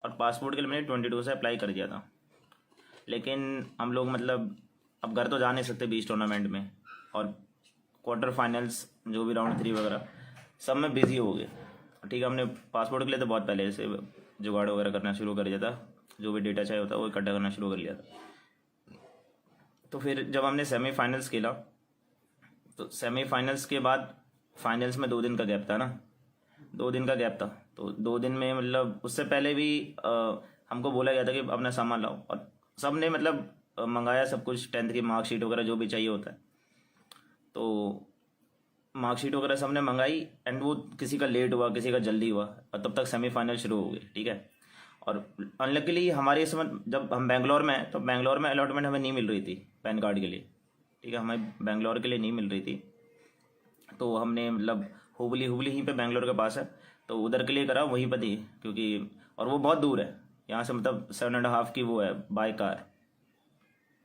और पासपोर्ट के लिए मैंने 22 से अप्लाई कर दिया था। लेकिन हम लोग मतलब अब घर तो जा नहीं सकते बीच टूर्नामेंट में, और क्वार्टर फाइनल्स जो भी राउंड 3 वगैरह सब में बिजी हो गए। ठीक है, हमने पासपोर्ट के लिए तो बहुत पहले से जुगाड़ वगैरह करना शुरू कर दिया था, जो भी डेटा चाहिए होता है वो इकट्ठा करना शुरू कर लिया था। तो फिर जब हमने सेमीफाइनल्स खेला, तो सेमीफाइनल्स के बाद फाइनल्स में 2 दिन का गैप था ना, 2 दिन का गैप था। तो 2 दिन में मतलब उससे पहले भी हमको बोला गया था कि अपना सामान लाओ, और सब ने मतलब मंगाया सब कुछ, 10th की मार्कशीट वगैरह जो भी चाहिए होता है, तो मार्कशीट वगैरह सबने मंगाई। एंड वो किसी का लेट हुआ, किसी का जल्दी हुआ, और तब तक सेमीफाइनल शुरू हो गए। ठीक है, और अनलकीली हमारे इस समय जब हम बेंगलोर में हैं, तो बेंगलोर में अलॉटमेंट हमें नहीं मिल रही थी पैन कार्ड के लिए। ठीक है, हमें बेंगलोर के लिए नहीं मिल रही थी, तो हमने मतलब हुबली यहीं पे बेंगलोर के पास है, तो उधर के लिए करा वहीं पर थी, क्योंकि और वो बहुत दूर है यहाँ से, मतलब 7.5 की वो है बाय कार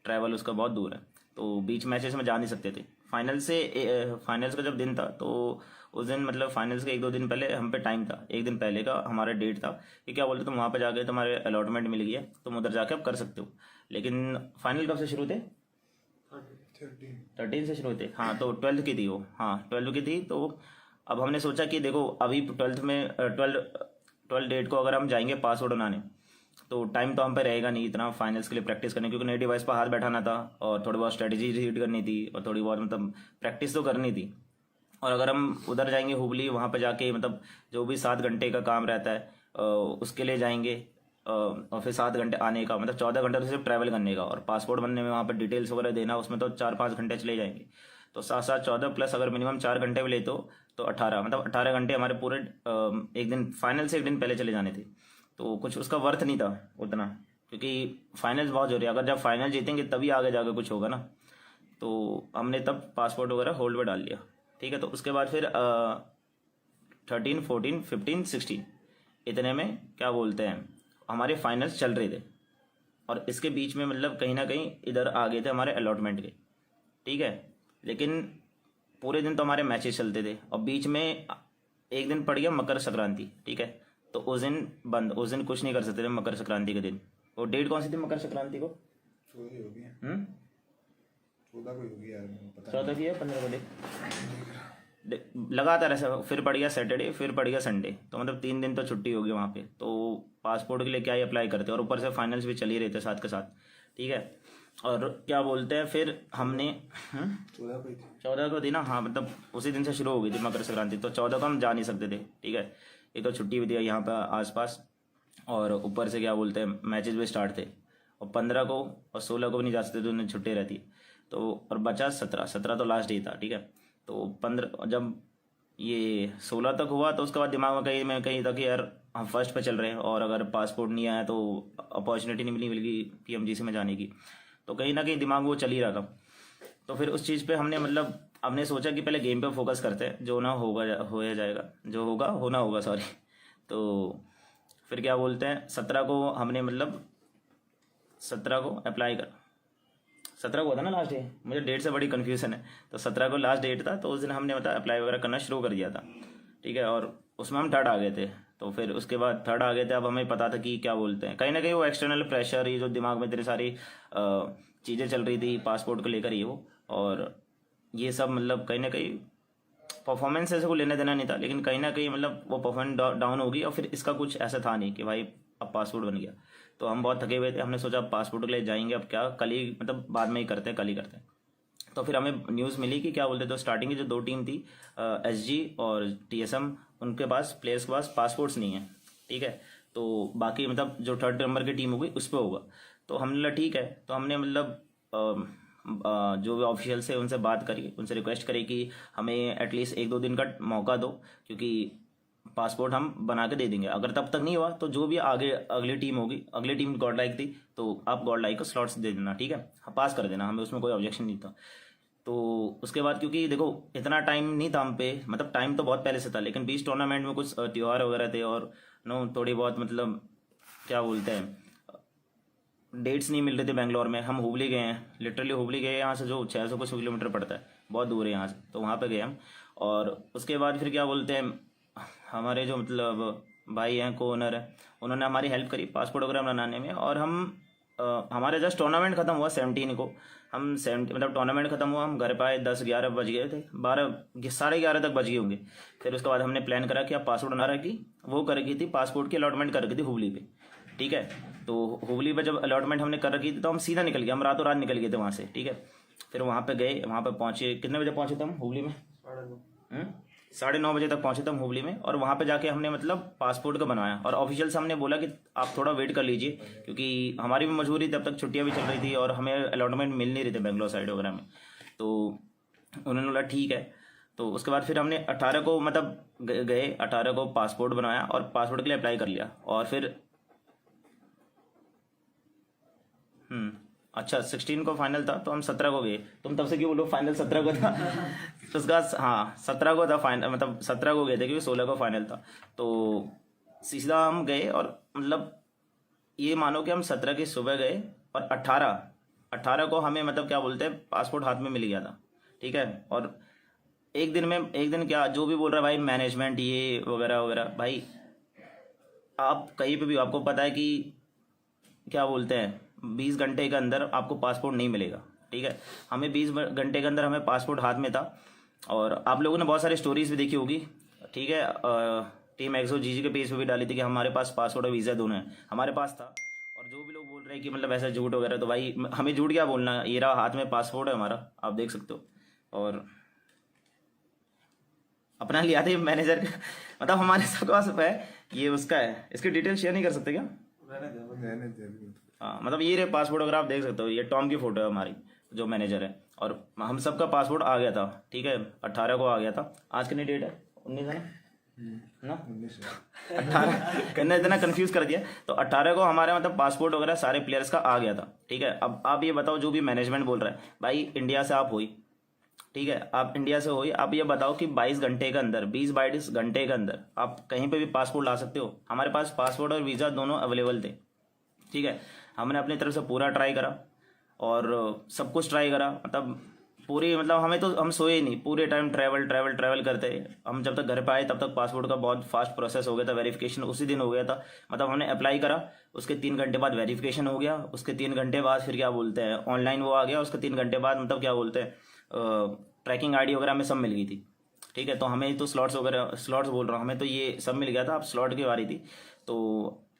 ट्रैवल, उसका बहुत दूर है। तो बीच मैचेस में जा नहीं सकते थे। फाइनल्स का जब दिन था, तो उस दिन मतलब फाइनल्स के 1-2 दिन पहले हम पे टाइम था, 1 दिन पहले का हमारा डेट था कि क्या बोलते तुम वहाँ पे जाके तुम्हारे अलॉटमेंट मिल गई है, तुम उधर जाके अब कर सकते हो। लेकिन फाइनल कब से शुरू थे? 13 से शुरू थे। हाँ, तो 12th की थी वो, हाँ 12th की थी। तो अब हमने सोचा कि देखो अभी 12th में 12 डेट को अगर हम जाएंगे पासवर्ड बनाने, तो टाइम तो हम पे रहेगा नहीं इतना फाइनल्स के लिए प्रैक्टिस करने, क्योंकि नई डिवाइस पर हाथ बैठाना था, और थोड़ी बहुत स्ट्रेटजी रीड करनी थी, और थोड़ी बहुत मतलब प्रैक्टिस तो करनी थी। और अगर हम उधर जाएंगे हुबली, वहाँ पे जाके मतलब जो भी 7 घंटे का काम रहता है उसके लिए जाएंगे, और फिर 7 घंटे आने का, मतलब 14 घंटे तो सिर्फ ट्रैवल करने का, और पासपोर्ट बनने में वहाँ पर डिटेल्स वगैरह देना, उसमें तो 4-5 घंटे चले जाएंगे। तो 7-7 14 प्लस अगर मिनिमम 4 घंटे भी लेते हो, तो 18, मतलब 18 घंटे हमारे पूरे एक दिन फाइनल से 1 दिन पहले चले जाने थे। तो कुछ उसका वर्थ नहीं था उतना, क्योंकि फाइनल्स बहुत जरूरी है, अगर जब फाइनल जीतेंगे तभी आगे जाकर कुछ होगा ना। तो हमने तब पासपोर्ट वगैरह होल्ड पे डाल लिया। ठीक है, तो उसके बाद फिर 13, 14, 15, 16 इतने में क्या बोलते हैं हमारे फाइनल्स चल रहे थे, और इसके बीच में मतलब कहीं ना कहीं इधर आ गए थे हमारे अलॉटमेंट के। ठीक है, लेकिन पूरे दिन तो हमारे मैचेस चलते थे, और बीच में एक दिन पड़ गया मकर संक्रांति। ठीक है, तो उस दिन बंद, उस दिन कुछ नहीं कर सकते थे मकर संक्रांति के दिन। वो डेट कौन सी थी मकर संक्रांति को? 14 होगी। 14 को होगी यार, मेरे को पता 14 की है, 15 को लगातार ऐसा, फिर पड़ गया सैटरडे, फिर पड़ गया संडे, तो मतलब 3 दिन तो छुट्टी होगी वहाँ पे। तो पासपोर्ट के लिए क्या ही अप्लाई करते, और ऊपर से फाइनल्स भी चल ही रहे थे साथ के साथ। ठीक है, और क्या बोलते हैं फिर हमने 14 को थी ना, हाँ मतलब उसी दिन से शुरू हो गई थी मकर संक्रांति, तो 14 को हम जा नहीं सकते थे। ठीक है, एक तो छुट्टी भी थी यहाँ पर आसपास, और ऊपर से क्या बोलते हैं मैचेस भी स्टार्ट थे, और 15 को और 16 को भी नहीं जा सकते थे, उन्हें छुट्टी रहती। तो और बचा 17 तो लास्ट डे था। ठीक है, तो 15 जब ये 16 तक हुआ, तो उसके बाद दिमाग में कहीं था कि यार हम फर्स्ट पे चल रहे हैं, और अगर पासपोर्ट नहीं आया तो अपॉर्चुनिटी नहीं मिलेगी PMGC में जाने की, तो कहीं ना कहीं दिमाग वो चल ही रहा था। तो फिर उस चीज़ पे हमने मतलब हमने सोचा कि पहले गेम पे फोकस करते हैं, जो ना होगा हो जाएगा, जो होगा होना होगा, सॉरी। तो फिर क्या बोलते हैं 17 को हमने मतलब 17 को अप्लाई कर 17 को था ना लास्ट डे, मुझे डेट से बड़ी कन्फ्यूजन है। तो 17 को लास्ट डेट था, तो उस दिन हमने मतलब अप्लाई वगैरह करना शुरू कर दिया था। ठीक है, और उसमें हम थर्ड आ गए थे। तो फिर उसके बाद थर्ड आ गए थे, अब हमें पता था कि क्या बोलते हैं कहीं ना कहीं वो एक्सटर्नल प्रेशर, ये जो दिमाग में इतनी सारी चीज़ें चल रही थी पासपोर्ट को लेकर, ये वो और ये सब मतलब कहीं ना कहीं परफॉर्मेंस ऐसे को लेना देना नहीं था, लेकिन कहीं ना कहीं मतलब वो परफॉर्मेंस डाउन होगी, और फिर इसका कुछ ऐसा था नहीं कि भाई अब पासपोर्ट बन गया। तो हम बहुत थके हुए थे, हमने सोचा पासपोर्ट के लिए जाएंगे, अब क्या कल ही मतलब बाद में ही करते हैं, कल ही करते हैं। तो फिर हमें न्यूज़ मिली कि क्या बोलते, तो स्टार्टिंग की जो 2 टीम थी SG और TSM, उनके पास प्लेयर्स के पास पासपोर्ट्स नहीं है। ठीक है, तो बाकी मतलब जो थर्ड नंबर की टीम होगी उस पर होगा। तो हमने बोला ठीक है, तो हमने मतलब जो भी ऑफिशियल से उनसे बात करी, उनसे रिक्वेस्ट करी कि हमें एटलीस्ट 1-2 दिन का मौका दो, क्योंकि पासपोर्ट हम बना के दे देंगे। अगर तब तक नहीं हुआ तो जो भी आगे अगली टीम होगी, अगली टीम गॉड लाइक थी, तो आप गॉड लाइक को स्लॉट्स दे देना। ठीक है, पास कर देना, हमें उसमें कोई ऑब्जेक्शन नहीं था। तो उसके बाद क्योंकि देखो इतना टाइम नहीं था हम पे, मतलब टाइम तो बहुत पहले से था, लेकिन बीच टूर्नामेंट में कुछ त्यौहार वगैरह थे, और नो थोड़ी बहुत मतलब क्या बोलते हैं डेट्स नहीं मिल रहे थे बेंगलोर में। हम हुबली गए हैं, लिटरली हुबली गए यहाँ से, जो 600 कुछ किलोमीटर पड़ता है, बहुत दूर है यहाँ से, तो वहाँ पे गए हम। और उसके बाद फिर क्या बोलते हैं हमारे जो मतलब भाई हैं को ओनर है, उन्होंने हमारी हेल्प करी पासपोर्ट वगैरह बनाने में। और हम हमारा जस्ट टूर्नामेंट ख़त्म हुआ 17 को, हम 70 मतलब टूर्नामेंट ख़त्म हुआ, हम घर पे आए 10-11 बज गए थे, 12 11:30 तक बज गए होंगे। फिर उसके बाद हमने प्लान करा कि आप पासपोर्ट बना रखी, वो कर रखी थी पासपोर्ट की अलॉटमेंट कर रखी थी हुबली पे, ठीक है। तो हुबली पे जब अलॉटमेंट हमने कर रखी थी तो हम सीधा निकल गए, हम रातों रात निकल गए थे वहाँ से, ठीक है। फिर वहाँ पे गए, वहाँ पे पहुँचे, कितने बजे पहुँचे थे हम हुबली में? 9:30 बजे तक पहुंचे थे हम हुबली में। और वहाँ पे जाके हमने मतलब पासपोर्ट का बनवाया, और ऑफिशियल से हमने बोला कि आप थोड़ा वेट कर लीजिए, क्योंकि हमारी भी मजबूरी तब तक छुट्टियां भी चल रही थी और हमें अलॉटमेंट मिल नहीं रही थी बेंगलोर साइड वगैरह में। तो उन्होंने बोला ठीक है। तो उसके बाद फिर हमने 18 को मतलब गए, 18 को पासपोर्ट बनवाया और पासपोर्ट के लिए अप्लाई कर लिया। और फिर अच्छा 16 को फाइनल था, तो हम 17 को गए। तुम तब से क्यों बोलो फाइनल 17 को था? तो उसका हाँ 17 को था फाइनल, मतलब 17 को गए थे क्योंकि 16 को फाइनल था। तो सीधा हम गए, और मतलब ये मानो कि हम 17 की सुबह गए और 18 को हमें मतलब क्या बोलते हैं पासपोर्ट हाथ में मिल गया था, ठीक है। और एक दिन क्या जो भी बोल रहा है भाई मैनेजमेंट ये वगैरह वगैरह, भाई आप कहीं पे भी आपको पता है कि क्या बोलते हैं 20 घंटे के अंदर आपको पासपोर्ट नहीं मिलेगा, ठीक है। हमें 20 घंटे के अंदर हमें पासपोर्ट हाथ में था। और आप लोगों ने बहुत सारी स्टोरीज भी देखी होगी, ठीक है। टीम एक्सो जीजी के पेज पे भी डाली थी कि हमारे पास पासपोर्ट और वीज़ा दोनों है, हमारे पास था। और जो भी लोग बोल रहे हैं कि मतलब ऐसा झूठ वगैरह, तो भाई हमें झूठ क्या बोलना, ये रहा हाथ में पासपोर्ट है हमारा, आप देख सकते हो। और अपना लिया था ये मैनेजर का मतलब हमारे सब पास है, ये उसका है, इसकी डिटेल शेयर नहीं कर सकते क्या? रहने दे अभी। हाँ मतलब ये रहे पासपोर्ट वगैरह आप देख सकते हो, ये टॉम की फोटो है हमारी जो मैनेजर है। और हम सबका पासपोर्ट आ गया था, ठीक है, 18 को आ गया था। आज कितनी डेट है? 19 है ना? 18 मैंने इतना कंफ्यूज कर दिया। तो 18 को हमारे मतलब पासपोर्ट वगैरह सारे प्लेयर्स का आ गया था, ठीक है। अब आप ये बताओ, जो भी मैनेजमेंट बोल रहा है, भाई इंडिया से आप हुई, ठीक है, आप इंडिया से हुई, आप ये बताओ कि 22 घंटे के अंदर 20-22 घंटे के अंदर आप कहीं पे भी पासपोर्ट ला सकते हो। हमारे पास पासपोर्ट और वीज़ा दोनों अवेलेबल थे, ठीक है। हमने अपनी तरफ से पूरा ट्राई करा और सब कुछ ट्राई करा, मतलब पूरी मतलब हमें तो हम सोए ही नहीं, पूरे टाइम ट्रैवल करते रहे। हम जब तक घर पे आए तब तक पासपोर्ट का बहुत फास्ट प्रोसेस हो गया था, वेरिफिकेशन उसी दिन हो गया था। मतलब हमने अप्लाई करा, उसके 3 घंटे बाद वेरिफिकेशन हो गया, उसके 3 घंटे बाद फिर क्या बोलते हैं ऑनलाइन वो आ गया, उसके 3 घंटे बाद मतलब क्या बोलते हैं ट्रैकिंग आईडी वगैरह में सब मिल गई थी, ठीक है। तो हमें तो स्लॉट्स बोल रहा हूँ, हमें तो ये सब मिल गया था, अब स्लॉट की बारी थी। तो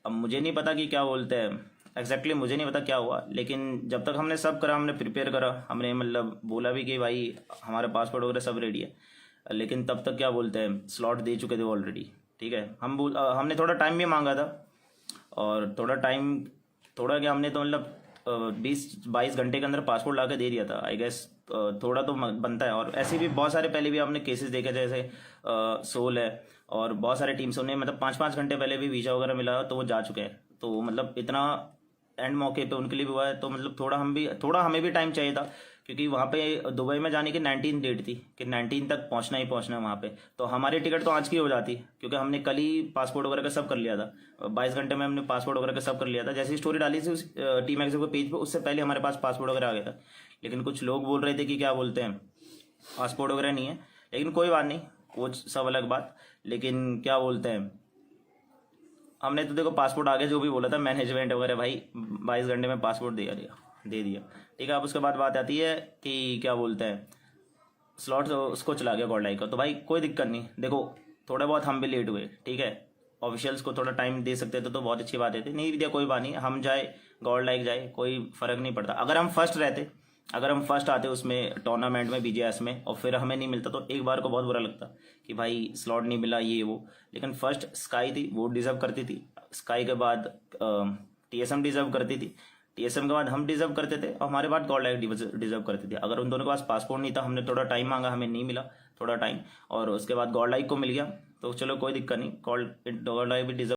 अब मुझे नहीं पता कि क्या बोलते हैं एग्जैक्टली, मुझे नहीं पता क्या हुआ, लेकिन जब तक हमने सब करा, हमने प्रिपेयर करा, हमने मतलब बोला भी कि भाई हमारा पासपोर्ट वगैरह सब रेडी है, लेकिन तब तक क्या बोलते हैं स्लॉट दे चुके थे ऑलरेडी, ठीक है। हमने थोड़ा टाइम भी मांगा था, और थोड़ा क्या हमने तो मतलब 20-22 घंटे के अंदर पासपोर्ट ला के दे दिया था आई गेस। थोड़ा तो बनता है। और ऐसे भी बहुत सारे पहले भी आपने केसेस देखे, जैसे सोल है और बहुत सारे टीम्स उन्हें मतलब 5-5 घंटे पहले भी वीज़ा वगैरह मिला तो वो जा चुके हैं। तो मतलब इतना एंड मौके पे उनके लिए भी हुआ है, तो मतलब थोड़ा हमें भी टाइम चाहिए था, क्योंकि वहाँ पे दुबई में जाने की 19 डेट थी कि 19 तक पहुँचना ही पहुँचना है वहाँ पे। तो हमारी टिकट तो आज की हो जाती, क्योंकि हमने कल ही पासपोर्ट वगैरह का सब कर लिया था, 22 घंटे में हमने पासपोर्ट वगैरह का सब कर लिया था। जैसी स्टोरी डाली थी उस टीम एक्सो के पेज पे, उससे पहले हमारे पास पासपोर्ट वगैरह आ गया था। लेकिन कुछ लोग बोल रहे थे कि क्या बोलते हैं पासपोर्ट वगैरह नहीं है, लेकिन कोई बात नहीं, वो सब अलग बात। लेकिन क्या बोलते हैं हमने तो देखो पासपोर्ट आ गया, जो भी बोला था मैनेजमेंट वगैरह, भाई 22 घंटे में पासपोर्ट दे दिया, ठीक है। अब उसके बाद बात आती है कि क्या बोलते हैं स्लॉट उसको चला गया गॉड लाइक का, तो भाई कोई दिक्कत नहीं। देखो थोड़ा बहुत हम भी लेट हुए, ठीक है, ऑफिशियल्स को थोड़ा टाइम दे सकते थे तो बहुत अच्छी बात है, नहीं दिया कोई बात नहीं, हम जाए गॉड लाइक जाए, कोई फर्क नहीं पड़ता। अगर हम फर्स्ट आते उसमें टूर्नामेंट में बीजेएस में और फिर हमें नहीं मिलता तो एक बार को बहुत बुरा लगता कि भाई स्लॉट नहीं मिला ये वो। लेकिन फर्स्ट स्काई थी, वो डिजर्व करती थी, स्काई के बाद टीएसएम डिजर्व करती थी, टीएसएम के बाद हम डिजर्व करते थे, और हमारे बाद गॉड लाइक डिजर्व करती थी। अगर उन दोनों के पास पासपोर्ट नहीं था, हमने थोड़ा टाइम मांगा, हमें नहीं मिला थोड़ा टाइम, और उसके बाद गॉड लाइक को मिल गया, तो चलो कोई दिक्कत नहीं, गॉड लाइक भी डिजर्व